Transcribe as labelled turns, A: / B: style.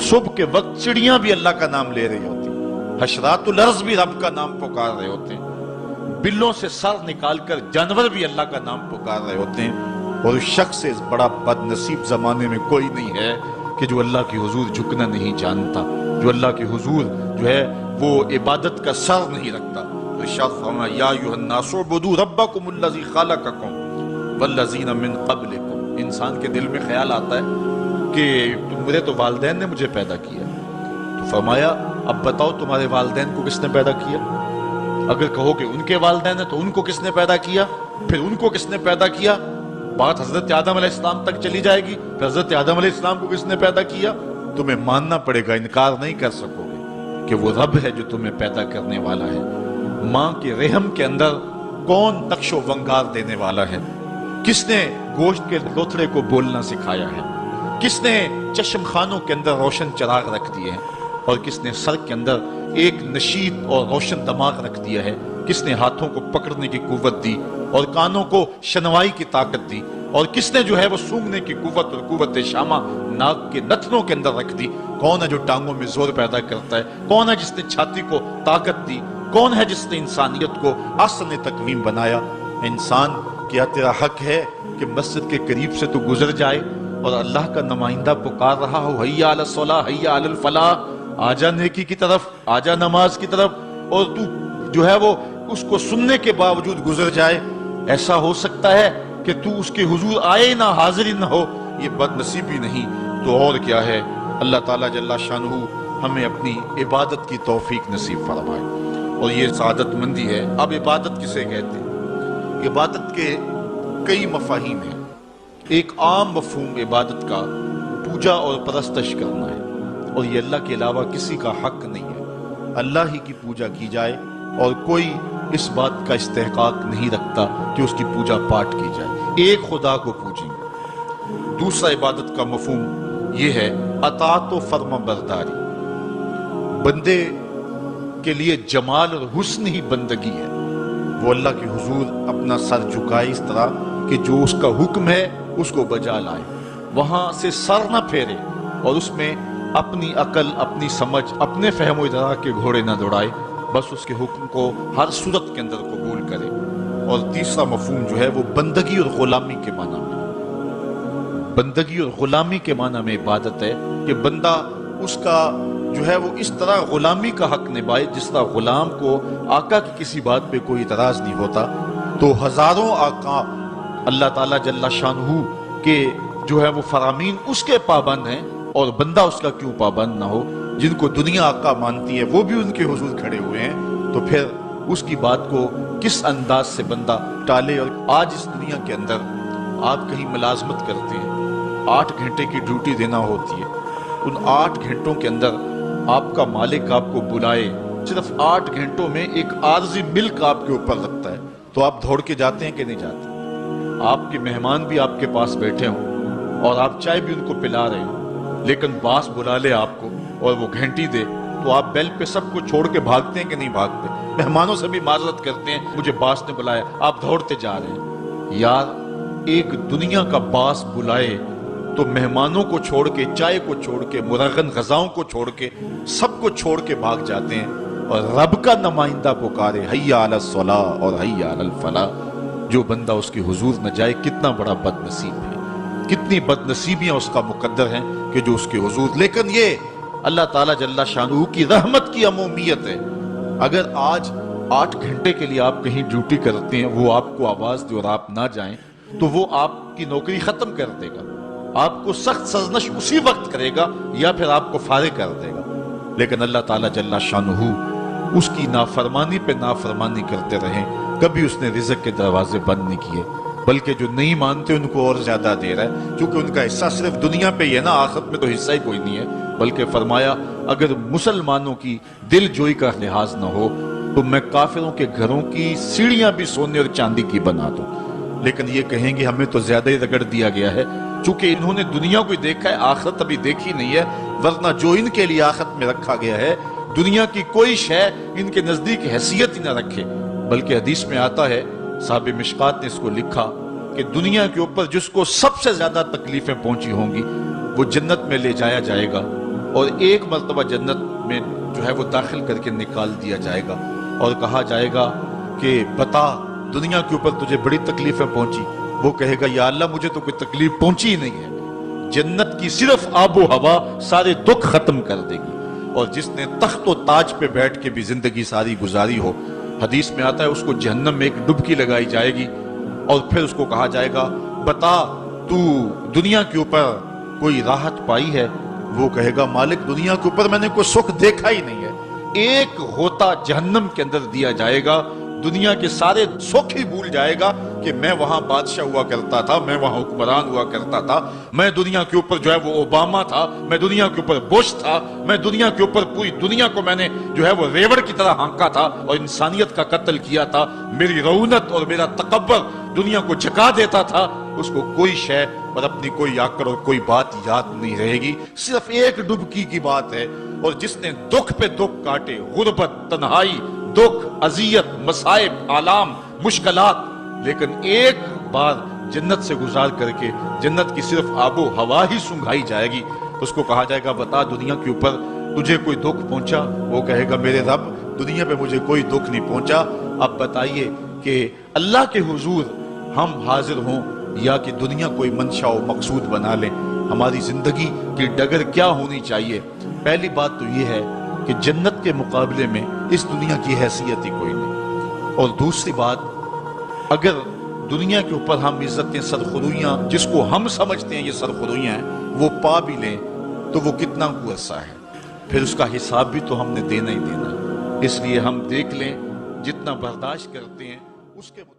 A: صبح کے وقت چڑیاں بھی اللہ کا نام لے رہی ہوتی ہیں، حشرات الارض بھی رب کا نام پکار رہے ہوتے ہیں، بلوں سے سر نکال کر جانور بھی اللہ کا نام پکار رہے ہوتے ہیں، اور اس شخص سے بڑا بد نصیب زمانے میں کوئی نہیں ہے کہ جو اللہ کی حضور جھکنا نہیں جانتا، جو اللہ کی حضور جو ہے وہ عبادت کا سر نہیں رکھتا۔ ارشاد فرمایا یا ایھا الناس اعبدوا ربکم الذی خلقکم والذین من قبلکم۔ انسان کے دل میں خیال آتا ہے کہ میرے تو والدین نے مجھے پیدا کیا، تو فرمایا اب بتاؤ تمہارے والدین کو کس نے پیدا کیا؟ اگر کہو کہ ان کے والدین ہیں تو ان کو کس نے پیدا کیا، پھر ان کو کس نے پیدا کیا، بات حضرت آدم علیہ السلام تک چلی جائے گی، پھر حضرت آدم علیہ السلام کو کس نے پیدا کیا؟ تمہیں ماننا پڑے گا، انکار نہیں کر سکو گے کہ وہ رب ہے جو تمہیں پیدا کرنے والا ہے۔ ماں کے رحم کے اندر کون نقش و ونگار دینے والا ہے؟ کس نے گوشت کے لوتھڑے کو بولنا سکھایا ہے؟ کس نے چشم خانوں کے اندر روشن چراغ رکھ دیے ہیں؟ اور کس نے سر کے اندر ایک نشیط اور روشن دماغ رکھ دیا ہے؟ کس نے ہاتھوں کو پکڑنے کی قوت دی اور کانوں کو شنوائی کی طاقت دی؟ اور کس نے جو ہے وہ سونگھنے کی قوت اور قوت شامہ ناک کے نتنوں کے اندر رکھ دی؟ کون ہے جو ٹانگوں میں زور پیدا کرتا ہے؟ کون ہے جس نے چھاتی کو طاقت دی؟ کون ہے جس نے انسانیت کو احسن تقویم بنایا؟ انسان کیا تیرا حق ہے کہ مسجد کے قریب سے تو گزر جائے اور اللہ کا نمائندہ پکار رہا ہو حیا علی الصلاۃ حیا علی الفلاح، آجا نیکی کی طرف، آجا نماز کی طرف، اور تو جو ہے وہ اس کو سننے کے باوجود گزر جائے؟ ایسا ہو سکتا ہے کہ تو اس کے حضور آئے نہ، حاضر ہی نہ ہو؟ یہ بد نصیبی نہیں تو اور کیا ہے؟ اللہ تعالیٰ جل شانہ ہمیں اپنی عبادت کی توفیق نصیب فرمائے، اور یہ سعادت مندی ہے۔ اب عبادت کسے کہتے ہیں؟ عبادت کے کئی مفاہیم ہیں۔ ایک عام مفہوم عبادت کا پوجا اور پرستش کرنا ہے، اور یہ اللہ کے علاوہ کسی کا حق نہیں ہے، اللہ ہی کی پوجا کی جائے اور کوئی اس بات کا استحقاق نہیں رکھتا کہ اس کی پوجا پاٹ کی جائے، ایک خدا کو پوجیں۔ دوسرا عبادت کا مفہوم یہ ہے اطاعت و فرما برداری، بندے کے لیے جمال اور حسن ہی بندگی ہے، وہ اللہ کے حضور اپنا سر جھکائے اس طرح کہ جو اس کا حکم ہے اس کو بجا لائے، وہاں سے سر نہ پھیرے اور اس میں اپنی عقل، اپنی سمجھ، اپنے فہم و ادراک کے گھوڑے نہ دوڑائے، بس اس کے حکم کو ہر صورت کے اندر قبول کرے۔ اور تیسرا مفہوم جو ہے وہ بندگی اور غلامی کے معنی میں، بندگی اور غلامی کے معنی میں عبادت ہے کہ بندہ اس کا جو ہے وہ اس طرح غلامی کا حق نبھائے جس طرح غلام کو آقا کی کسی بات پہ کوئی اعتراض نہیں ہوتا۔ تو ہزاروں آقا اللہ تعالیٰ جل شانہ کے جو ہے وہ فرامین اس کے پابند ہیں، اور بندہ اس کا کیوں پابند نہ ہو؟ جن کو دنیا آقا مانتی ہے وہ بھی ان کے حضور کھڑے ہوئے ہیں، تو پھر اس کی بات کو کس انداز سے بندہ ٹالے؟ اور آج اس دنیا کے اندر آپ کہیں ملازمت کرتے ہیں، 8 گھنٹے کی ڈیوٹی دینا ہوتی ہے، ان 8 گھنٹوں کے اندر آپ کا مالک آپ کو بلائے، صرف 8 گھنٹوں میں ایک عارضی ملک آپ کے اوپر رکھتا ہے، تو آپ دوڑ کے جاتے ہیں کہ نہیں جاتے؟ آپ کے مہمان بھی آپ کے پاس بیٹھے ہوں اور آپ چائے بھی ان کو پلا رہے ہوں، لیکن باس بلا لے آپ کو اور وہ گھنٹی دے تو آپ بیل پہ سب کو چھوڑ کے بھاگتے ہیں کہ نہیں بھاگتے؟ مہمانوں سے بھی معذرت کرتے ہیں مجھے باس نے بلایا، آپ دوڑتے جا رہے ہیں۔ یار ایک دنیا کا باس بلائے تو مہمانوں کو چھوڑ کے، چائے کو چھوڑ کے، مرغن غذاؤں کو چھوڑ کے، سب کو چھوڑ کے بھاگ جاتے ہیں، اور رب کا نمائندہ پکارے حیا علی الصلاۃ اور حیا علی الفلاح، جو بندہ اس کے حضور نہ جائے کتنا بڑا بد نصیب ہے، کتنی بد نصیبیاں اس کا مقدر ہیں کہ جو اس کے حضور۔ لیکن یہ اللہ تعالیٰ جل شانہ کی رحمت کی عمومیت ہے، اگر آج 8 گھنٹے کے لیے آپ کہیں ڈیوٹی کرتے ہیں، وہ آپ کو آواز دے اور آپ نہ جائیں تو وہ آپ کی نوکری ختم کر دے گا، آپ کو سخت سرزنش اسی وقت کرے گا یا پھر آپ کو فارغ کر دے گا۔ لیکن اللہ تعالیٰ جل شانہ اس کی نافرمانی پہ نافرمانی کرتے رہیں، کبھی اس نے رزق کے دروازے بند نہیں کیے، بلکہ جو نہیں مانتے ان کو اور زیادہ دے رہا ہے، کیونکہ ان کا حصہ صرف دنیا پہ ہی ہے نا، آخرت میں تو حصہ ہی کوئی نہیں ہے۔ بلکہ فرمایا اگر مسلمانوں کی دل جوئی کا لحاظ نہ ہو تو میں کافروں کے گھروں کی سیڑھیاں بھی سونے اور چاندی کی بنا دوں۔ لیکن یہ کہیں گے ہمیں تو زیادہ ہی رگڑ دیا گیا ہے، چونکہ انہوں نے دنیا کو دیکھا ہے، آخرت ابھی دیکھی نہیں ہے، ورنہ جو ان کے لیے آخرت میں رکھا گیا ہے دنیا کی کوئی شے ان کے نزدیک حیثیت ہی نہ رکھے۔ بلکہ حدیث میں آتا ہے، صاحب مشکات نے اس کو لکھا کہ دنیا کے اوپر جس کو سب سے زیادہ تکلیفیں پہنچی ہوں گی وہ جنت میں لے جایا جائے گا، اور ایک مرتبہ جنت میں جو ہے وہ داخل کر کے نکال دیا جائے گا اور کہا جائے گا کہ بتا دنیا کے اوپر تجھے بڑی تکلیفیں پہنچی. وہ کہے گا یا اللہ مجھے تو کوئی تکلیف پہنچی ہی نہیں ہے. جنت کی صرف آب و ہوا سارے دکھ ختم کر دے گی. اور جس نے تخت و تاج پہ بیٹھ کے بھی زندگی ساری گزاری ہو، حدیث میں آتا ہے اس کو جہنم میں ایک ڈبکی لگائی جائے گی اور پھر اس کو کہا جائے گا بتا تو دنیا کے اوپر کوئی راحت پائی ہے؟ وہ کہے گا مالک دنیا کے اوپر میں نے کوئی سکھ دیکھا ہی نہیں ہے. ایک ہوتا جہنم کے اندر دیا جائے گا، دنیا کے سارے سکھ ہی بھول جائے گا کہ میں وہاں بادشاہ ہوا کرتا تھا، میں وہاں حکمران ہوا کرتا تھا، میں دنیا کے اوپر جو ہے وہ اوباما تھا، میں دنیا کے اوپر بش تھا، میں دنیا کے اوپر پوری دنیا کو میں نے جو ہے وہ ریوڑ کی طرح ہانکا تھا اور انسانیت کا قتل کیا تھا. میری رونت اور میرا تکبر دنیا کو جھکا دیتا تھا. اس کو کوئی شے اور اپنی کوئی آکڑ اور کوئی بات یاد نہیں رہے گی، صرف ایک ڈبکی کی بات ہے. اور جس نے دکھ پہ دکھ کاٹے، غربت، تنہائی، دکھ، اذیت، مصائب، آلام، مشکلات، لیکن ایک بار جنت سے گزار کر کے جنت کی صرف آب و ہوا ہی سنگھائی جائے گی. اس کو کہا جائے گا بتا دنیا کے اوپر تجھے کوئی دکھ پہنچا؟ وہ کہے گا میرے رب دنیا پہ مجھے کوئی دکھ نہیں پہنچا. اب بتائیے کہ اللہ کے حضور ہم حاضر ہوں یا کہ دنیا کوئی منشا و مقصود بنا لیں؟ ہماری زندگی کی ڈگر کیا ہونی چاہیے؟ پہلی بات تو یہ ہے کہ جنت کے مقابلے میں اس دنیا کی حیثیت ہی کوئی نہیں. اور دوسری بات، اگر دنیا کے اوپر ہم عزتیں، سرخرویاں جس کو ہم سمجھتے ہیں یہ سرخرویاں ہیں، وہ پا بھی لیں تو وہ کتنا کو عرصہ ہے، پھر اس کا حساب بھی تو ہم نے دینا ہی دینا. اس لیے ہم دیکھ لیں جتنا برداشت کرتے ہیں اس کے مطابق